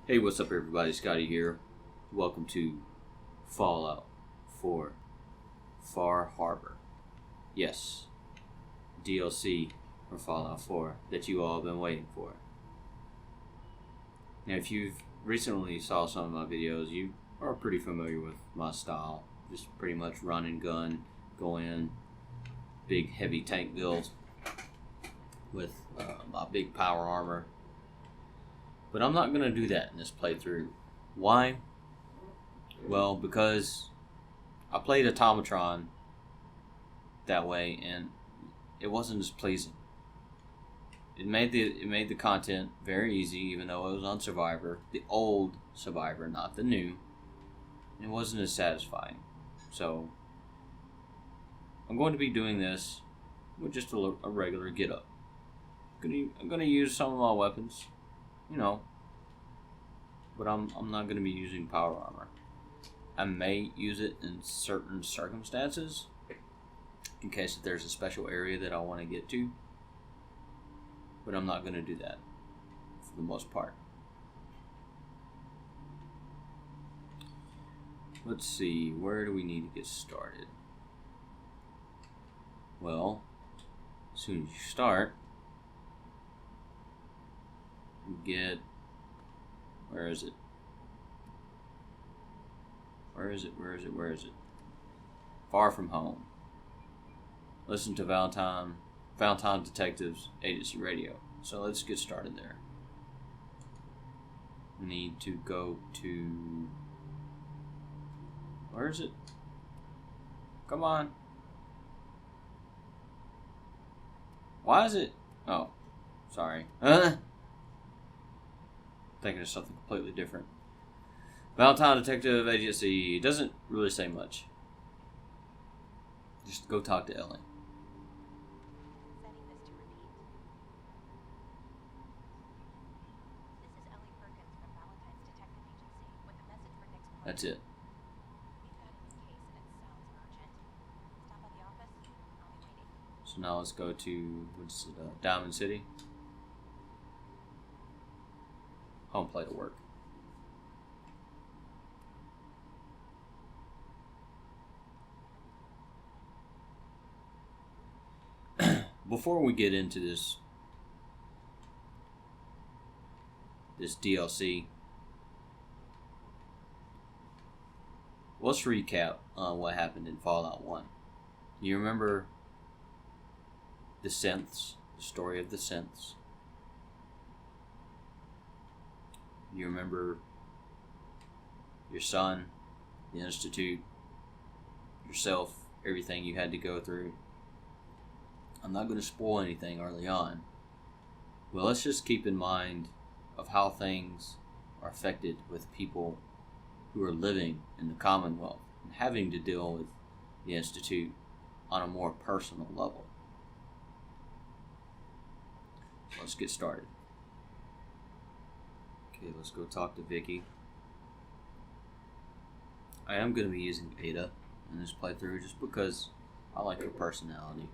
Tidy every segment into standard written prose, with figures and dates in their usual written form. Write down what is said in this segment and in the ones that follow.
Hey, what's up, everybody? Scotty here. Welcome to Fallout 4 Far Harbor. Yes, DLC for Fallout 4 that you all have been waiting for. Now, if you've recently saw some of my videos, you are pretty familiar with my style. Just pretty much run and gun, go in, big heavy tank builds with my big power armor. But I'm not going to do that in this playthrough. Why? Well, because I played Automatron that way and it wasn't as pleasing. It made the content very easy, even though it was on Survivor, the old Survivor, not the new. It wasn't as satisfying. So I'm going to be doing this with just a regular get up. I'm going to use some of my weapons, but I'm not going to be using power armor. I may use it in certain circumstances, in case if there's a special area that I want to get to, but I'm not going to do that for the most part. Let's see, where do we need to get started? Well, as soon as you start, you get, where is it? Where is it? Far From Home. Listen to Valentine Detectives Agency Radio. So let's get started there. We need to go to, where is it? Come on. Why is it? Oh, sorry. Thinking of something completely different. Valentine Detective Agency doesn't really say much. Just go talk to Ellie. Setting this to repeat. This is Ellie Perkins from Valentine's Detective Agency with a message for Nick's partner. That's it. We've got a new case and it sounds urgent. Stop by the office. I'll be waiting. So now let's go to, Diamond City. Home plate will work. Before we get into this DLC, let's recap what happened in Fallout 1. You remember the synths, the story of the synths? You remember your son, the Institute, yourself, everything you had to go through. I'm not going to spoil anything early on. Well, let's just keep in mind of how things are affected with people who are living in the Commonwealth and having to deal with the Institute on a more personal level. Let's get started. Okay, let's go talk to Vicky. I am going to be using Ada in this playthrough just because I like her personality.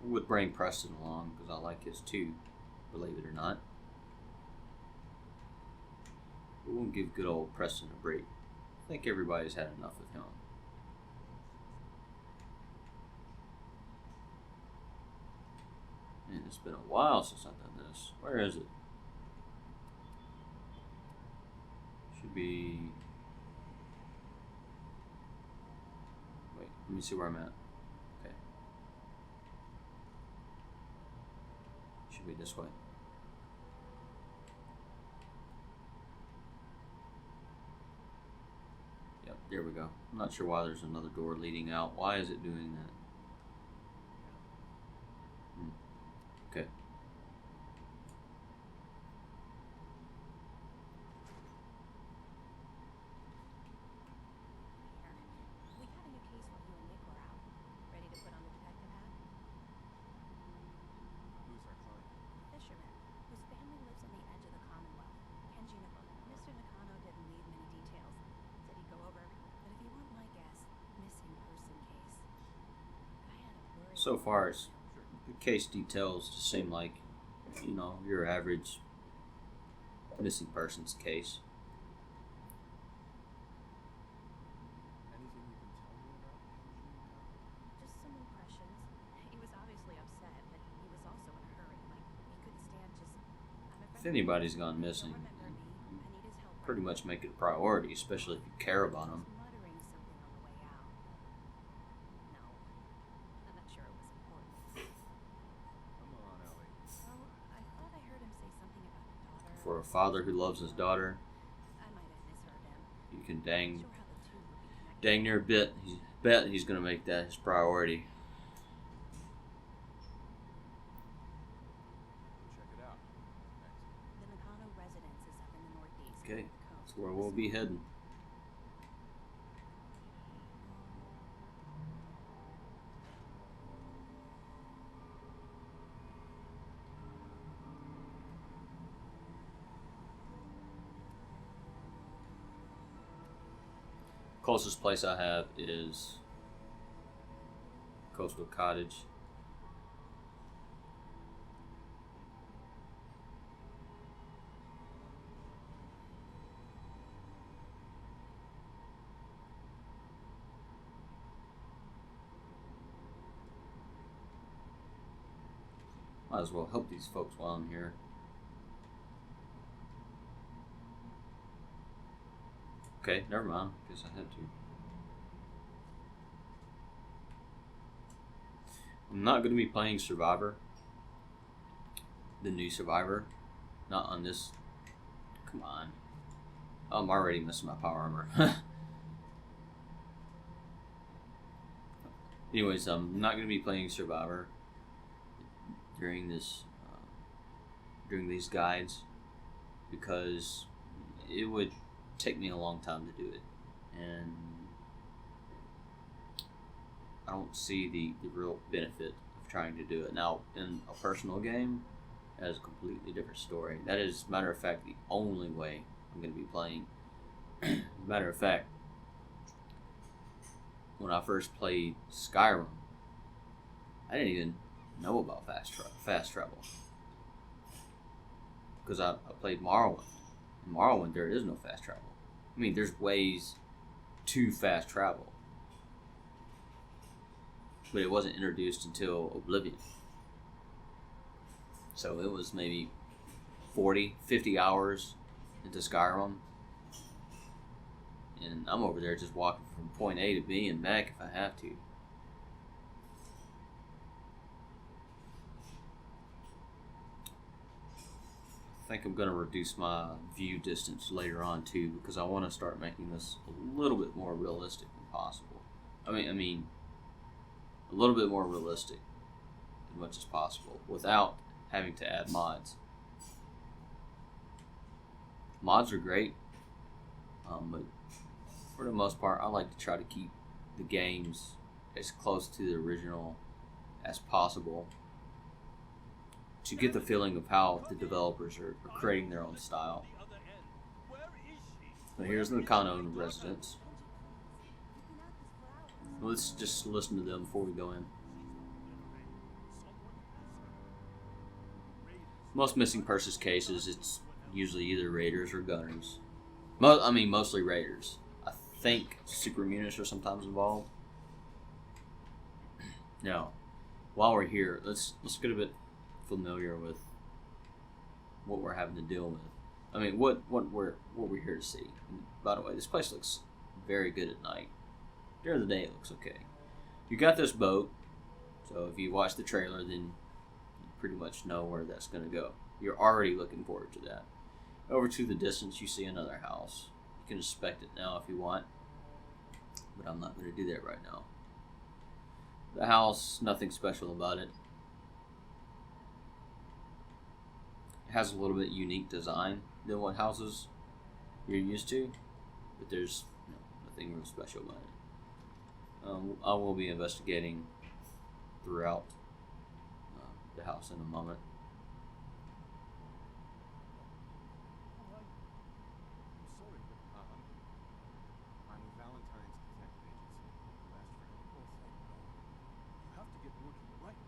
Would bring Preston along because I like his too, believe it or not. We won't give good old Preston a break. I think everybody's had enough of him. Man, it's been a while since I've done this. Where is it? Should be... Wait, let me see where I'm at. Okay. Should be this way. Yep, there we go. I'm not sure why there's another door leading out. Why is it doing that? Okay. Here. We got a new case while you and Nick were out. Ready to put on the detective hat? Who's our client? Fisherman, whose family lives on the edge of the Commonwealth. Kenji Nakano. Mr. Nakano didn't leave many details. Said he'd go over, but if you want my guess, missing person case. Guy had a blurry So far, the case details just seem like you know, your average missing persons case. Anything you can tell me about Kenji Nakano? Just some impressions. He was obviously upset, but he was also in a hurry. Like, he couldn't stand just... I'm a If friend. anybody's gone Don't missing, remember me. I need his help. pretty much make it a priority, especially if you care about them. Muttering something on the way out. No, I'm not sure it was important. Come on, Ellie. Well, I thought I heard him say something about a daughter. For a father who loves his daughter, I might have misheard him. you can Not dang sure how the two would be connected. dang near bet he's gonna make that his priority. Go check it out. Thanks. The Nakano residence is up in the northeast. Okay, near the coast. that's where we'll be heading. Closest place I have is Coastal Cottage. Might as well help these folks while I'm here. Okay, never mind. Guess I had to. I'm not going to be playing Survivor. The new Survivor. Not on this. Come on. I'm already missing my power armor. Anyways, I'm not going to be playing Survivor during this, during these guides, because it would take me a long time to do it, and I don't see the real benefit of trying to do it. Now, in a personal game, that is a completely different story. That is, matter of fact, the only way I'm going to be playing. Matter of fact, when I first played Skyrim, I didn't even know about fast travel, because I played Morrowind. In Morrowind, there is no fast travel. I mean, there's ways to fast travel, but it wasn't introduced until Oblivion. So it was maybe 40, 50 hours into Skyrim, and I'm over there just walking from point A to B and back if I have to. I think I'm going to reduce my view distance later on too, because I want to start making this a little bit more realistic than possible. I mean, a little bit more realistic as much as possible without having to add mods. Mods are great, but for the most part, I like to try to keep the games as close to the original as possible, to get the feeling of how the developers are creating their own style. So here's the Nakano residence. Let's just listen to them before we go in. Most missing persons cases, it's usually either raiders or gunners. Mostly raiders. I think super munis are sometimes involved. Now, while we're here, let's get a bit familiar with what we're having to deal with. I mean, what we're here to see. And by the way, this place looks very good at night. During the day, it looks okay. You got this boat, so if you watch the trailer, then you pretty much know where that's going to go. You're already looking forward to that. Over to the distance, you see another house. You can inspect it now if you want, but I'm not going to do that right now. The house, nothing special about it. It has a little bit unique design than what houses you're used to, but there's nothing real special about it. I will be investigating throughout the house in a moment. I'm sorry, but I'm with Valentine's Detective Agency. You asked for help. Oh, thank God. You have to get working right.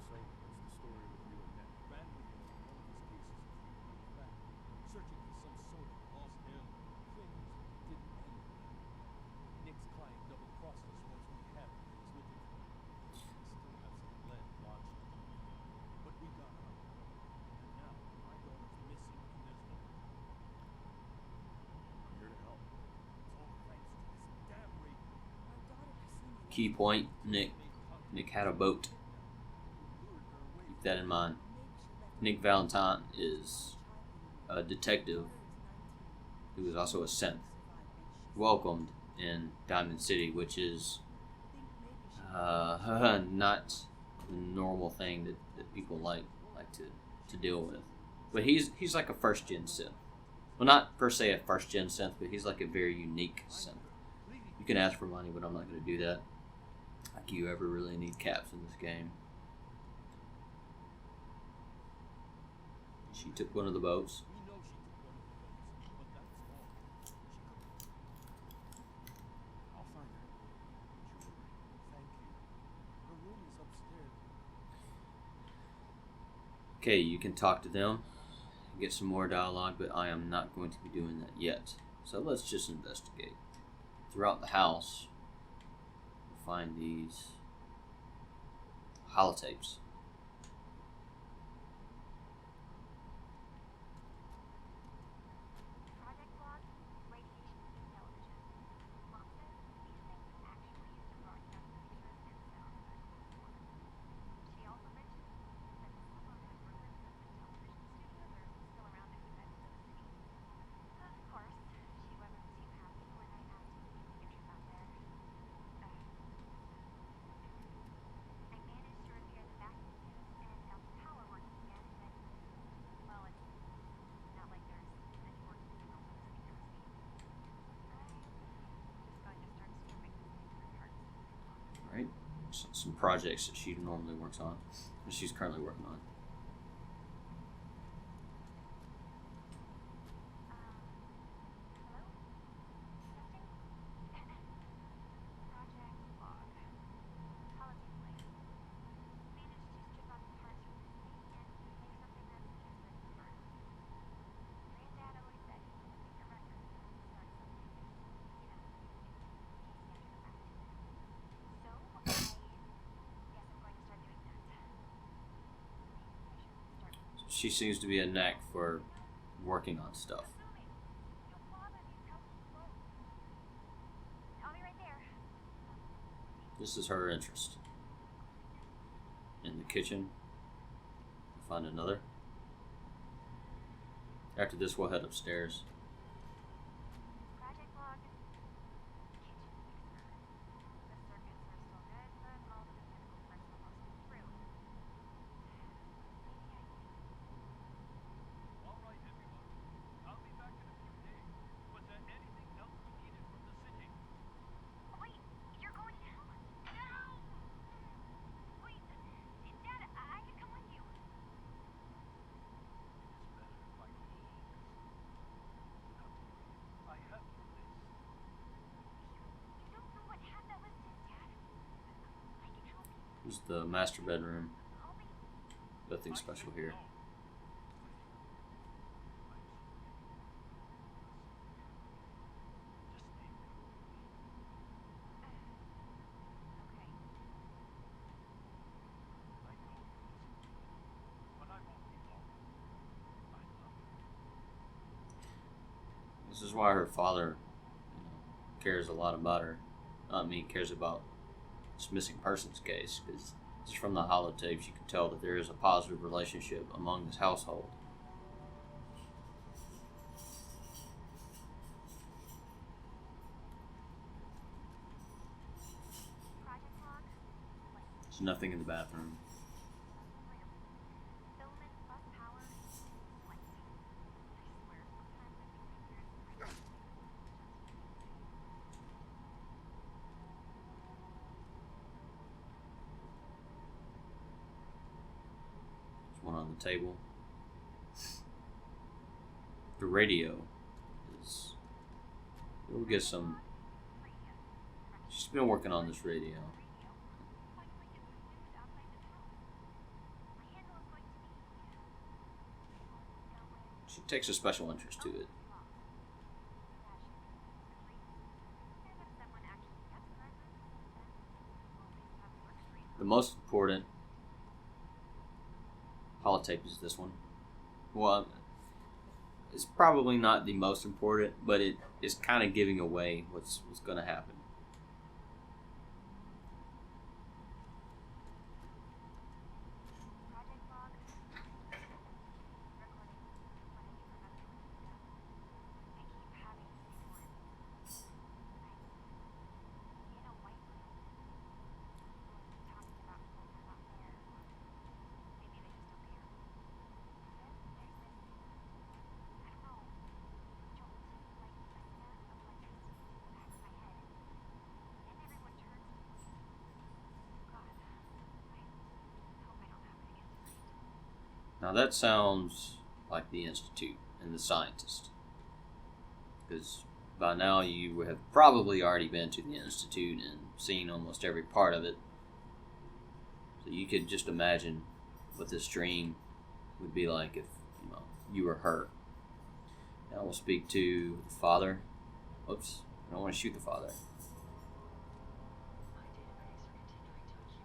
So, what's the story with Key point, Nick. Nick had a boat. Keep that in mind. Nick Valentine is a detective who is also a synth. Welcomed in Diamond City, which is not the normal thing that people like to deal with. But he's like a first gen synth. Well, not per se a first gen synth, but he's like a very unique synth. You can ask for money, but I'm not going to do that. Like you ever really need caps in this game. She took one of the boats. We know she took one of the boats, but that's all. She could. I'll find her. Jewelry. Thank you. Her room is upstairs. Okay, you can talk to them, get some more dialogue, but I am not going to be doing that yet. So let's just investigate. Throughout the house, you'll find these holotapes. Project log, radiation beam television. Mom says these things actually used to broadcast pictures and sound back and forth. She also mentioned that some of the rumored movement television studios are still around a few edges of the city. Of course, she wasn't too happy when I asked if we could take a trip out there. I managed to repair the vacuum fuse and got the power working again, but, well, it's not like there's any working signals on the speakers. I'm just going to start stripping these things for parts. Right? Some projects that she normally works on, that she's currently working on. Hello? Testing? Project log. Holotape layer. Managed to strip out the parts from this thing and make something that's just ready to burn. Granddad always said he would make a record to start something. You know, in case he ever got back to it. So, I guess I'm going to start doing that. Maybe I should start with She seems to be a knack for working on stuff. assuming. Don't bother these houses alone. I'll be right there. This is her interest. In the kitchen, we'll find another. After this, we'll head upstairs. Project log. Kitchen mixer. The circuits are still good, but all the mechanical parts are mostly through. Maybe I can. All right, everyone. I'll be back in a few days. Was there anything else you needed from the city? Wait, you're going now? No! Wait, Dad, I can come with you. It's better if I go alone. I have the list. You don't know what half that list is, Dad. I can help you. This is the master bedroom. I'll be. Nothing special here. Okay. This is why her father cares a lot about her. Cares about this missing persons case, because just from the holotapes you can tell that there is a positive relationship among this household. Project log. There's nothing in the bathroom. Filament, bus power, light. I swear, sometimes I think there's There's one on the table. The radio is. We'll get some. She's been working on this radio. She takes a special interest to it. The most important holotape is this one. Well, it's probably not the most important, but it is kind of giving away what's going to happen. Now that sounds like the Institute and the scientist. Because by now you have probably already been to the Institute and seen almost every part of it. So you could just imagine what this dream would be like if you were her. Now we'll speak to the father. Oops, I don't want to shoot the father.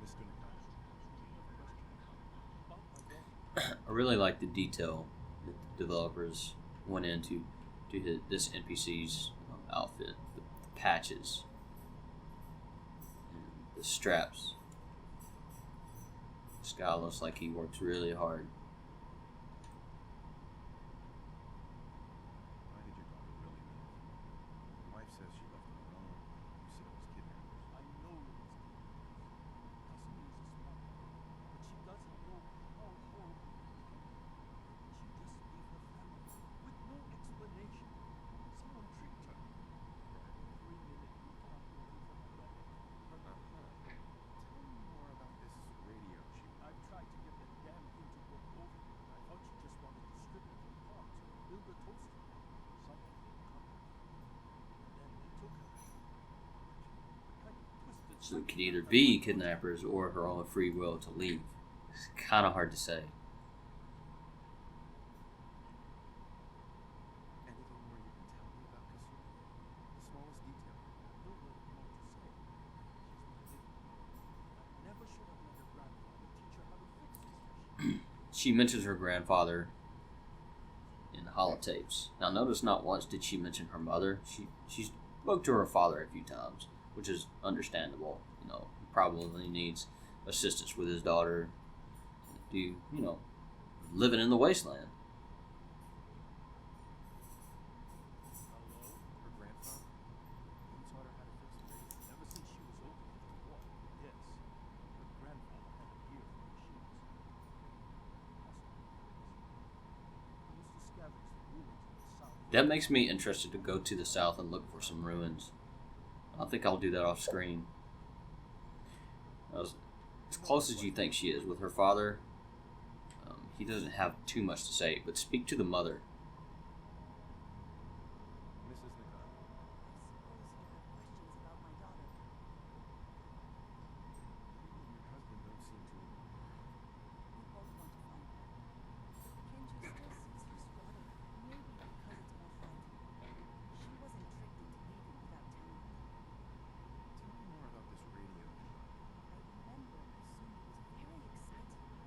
Mr. Nakano, I really like the detail that the developers went into to hit this NPC's outfit, the patches, and the straps. This guy looks like he works really hard. why did your daughter really leave? Your wife says she left on her own. You said it was kidnappers. I know it was Kasumi is a smart girl, but she doesn't know how horrible it can be. She just left her family with no explanation. Someone tricked her. Every minute you talk looking for her letter. Tell me more about this radio she I've tried to get that damn thing to work over. I thought she just wanted to strip it from parts, build a toaster. Someone named Copper. And then they took her. Kind of twisted So it could something either about be her. kidnappers or her own free will to leave. It's kind of hard to say. Anything more you can tell me about Kasumi? The smallest detail. I don't know what more to say. She's my little girl. I never should have let her grandfather teach her how to fix this machine. She mentions her grandfather in the holotapes. Now notice not once did she mention her mother. She spoke to her father a few times, which is understandable. He probably needs assistance with his daughter to living in the wasteland. Hello? Her grandfather? He taught her how to fix the radio. Ever since she was old enough to walk, yes. Her grandfather had an ear for machines. He used to scavenge for ruins in the south. That makes me interested to go to the south and look for some ruins. I think I'll do that off screen. As close as you think she is with her father, he doesn't have too much to say, but speak to the mother. Mrs. Nakano, I suppose you have questions about my daughter. you and your husband don't seem to. We both want to find her. Kenji still sees his daughter, maybe because it's more frightening. She wasn't tricked into leaving without telling us. Tell me more about this radio. I remember Kasumi was very excited.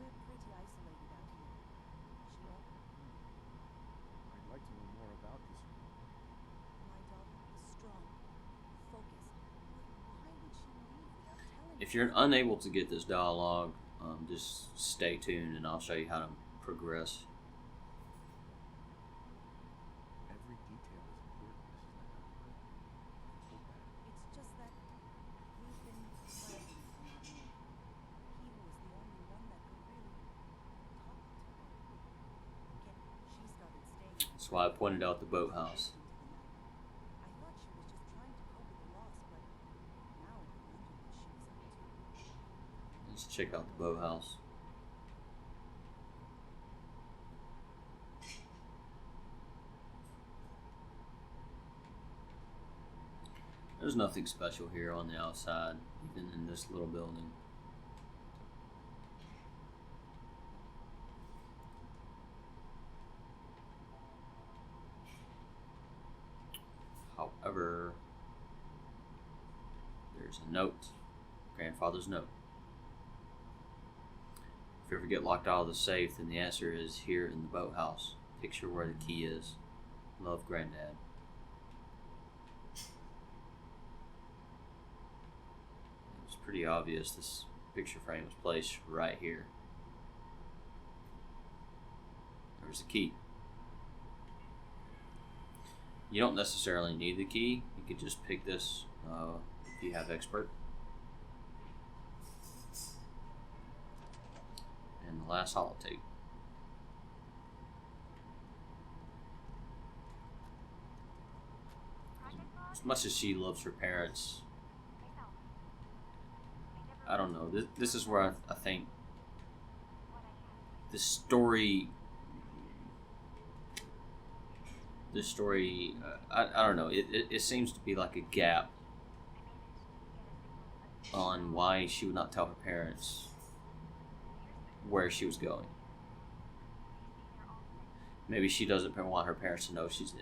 We're pretty isolated out here. She offered. I'd like to know more about this. My daughter is strong, focused. But why would she leave without telling If us? you're unable to get this dialogue, just stay tuned and I'll show you how to progress. Every detail is important, Mrs. Nakano. So bad. It's just that we've been hiding from our man. He was the only one that could really talk to her. She started staying. That's why I pointed out the boathouse. I thought she was just trying to cope with the loss, but now I wonder what she was up to. Let's check out the boathouse. There's nothing special here on the outside, even in this little building. However, there's a note, grandfather's note. If you ever get locked out of the safe, then the answer is here in the boathouse. Picture where the key is. Love, Granddad. It's pretty obvious this picture frame was placed right here. There's the key. You don't necessarily need the key. You could just pick this if you have expert. And the last holotape. As much as she loves her parents, I don't know. This is where I think the story. The story, I don't know. It seems to be like a gap on why she would not tell her parents where she was going. Maybe she doesn't want her parents to know she's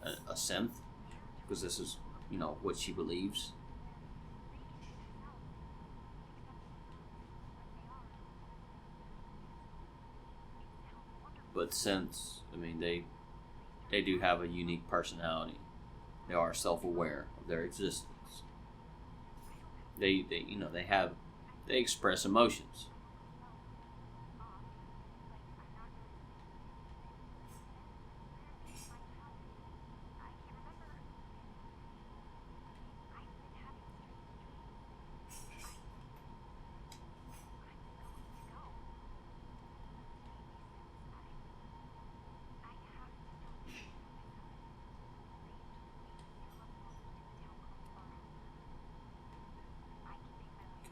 a synth, because this is, what she believes. But synths, I mean, they do have a unique personality. They are self-aware of their existence. They express emotions.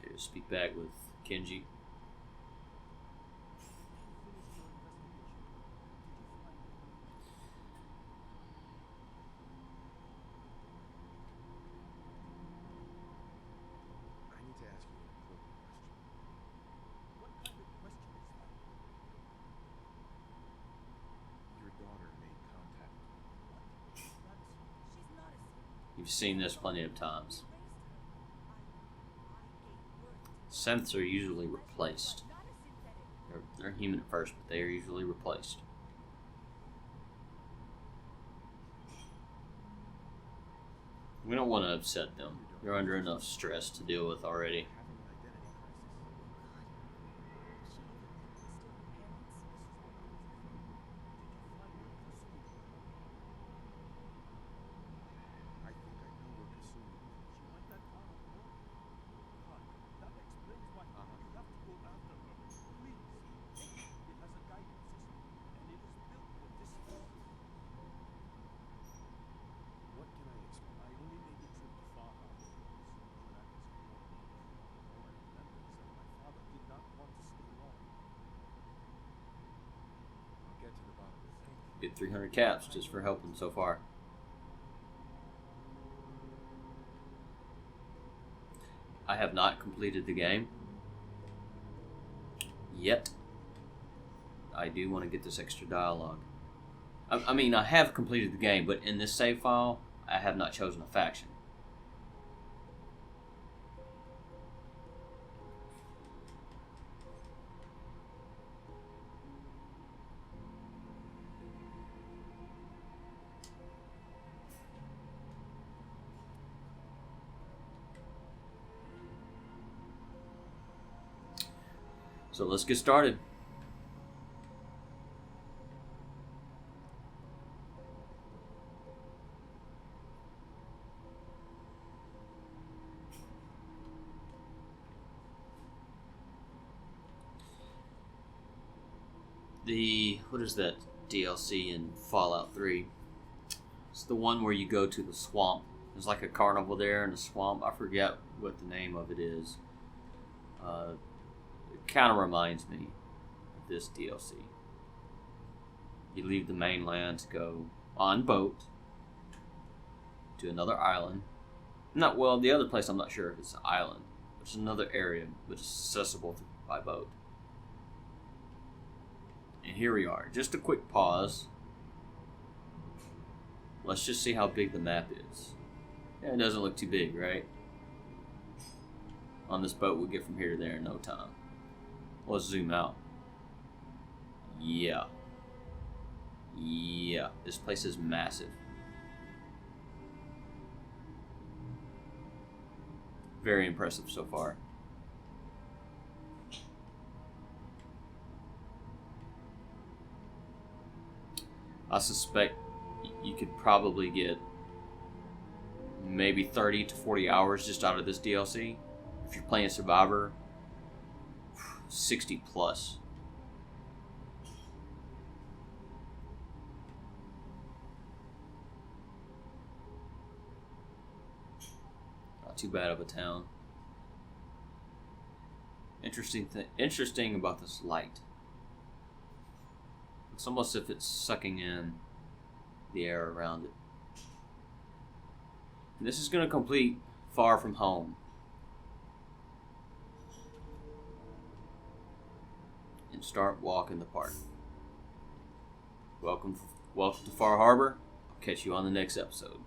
Okay, speak back with Kenji. I need to ask you an important question. What kind of question is that? Your daughter made contact. She's not a synth. You've seen this plenty of times. I gave birth to Synths are usually replaced. not a synthetic. They're human at first, but they are usually replaced. We don't want to upset them. They're under enough stress to deal with already. Having an identity crisis. I think I know where Kasumi is. She went that far up north. God, that explains why you have to go after her. Please. It has a guidance system, and it is built for distance. What can I expect? I only made the trip to Far Harbor because Drac is important. All I remember is that my father did not want to stay long. I'll get to the bottom of it. Get 300 caps just for helping so far. I have not completed the game yet. I do want to get this extra dialogue. I mean, I have completed the game, but in this save file, I have not chosen a faction. So let's get started. What is that DLC in Fallout 3? It's the one where you go to the swamp. There's like a carnival there in the swamp. I forget what the name of it is. It kind of reminds me of this DLC. You leave the mainland to go on boat to another island. The other place I'm not sure if it's an island. It's another area, but it's accessible by boat. And here we are. Just a quick pause. Let's just see how big the map is. Yeah, it doesn't look too big, right? On this boat, we'll get from here to there in no time. Let's zoom out. Yeah. Yeah, this place is massive. Very impressive so far. I suspect you could probably get maybe 30 to 40 hours just out of this DLC. If you're playing Survivor, 60 plus. Not too bad of a town. Interesting about this light. It's almost as if it's sucking in the air around it. And this is going to complete Far From Home. And start walking the park. Welcome to Far Harbor. I'll catch you on the next episode.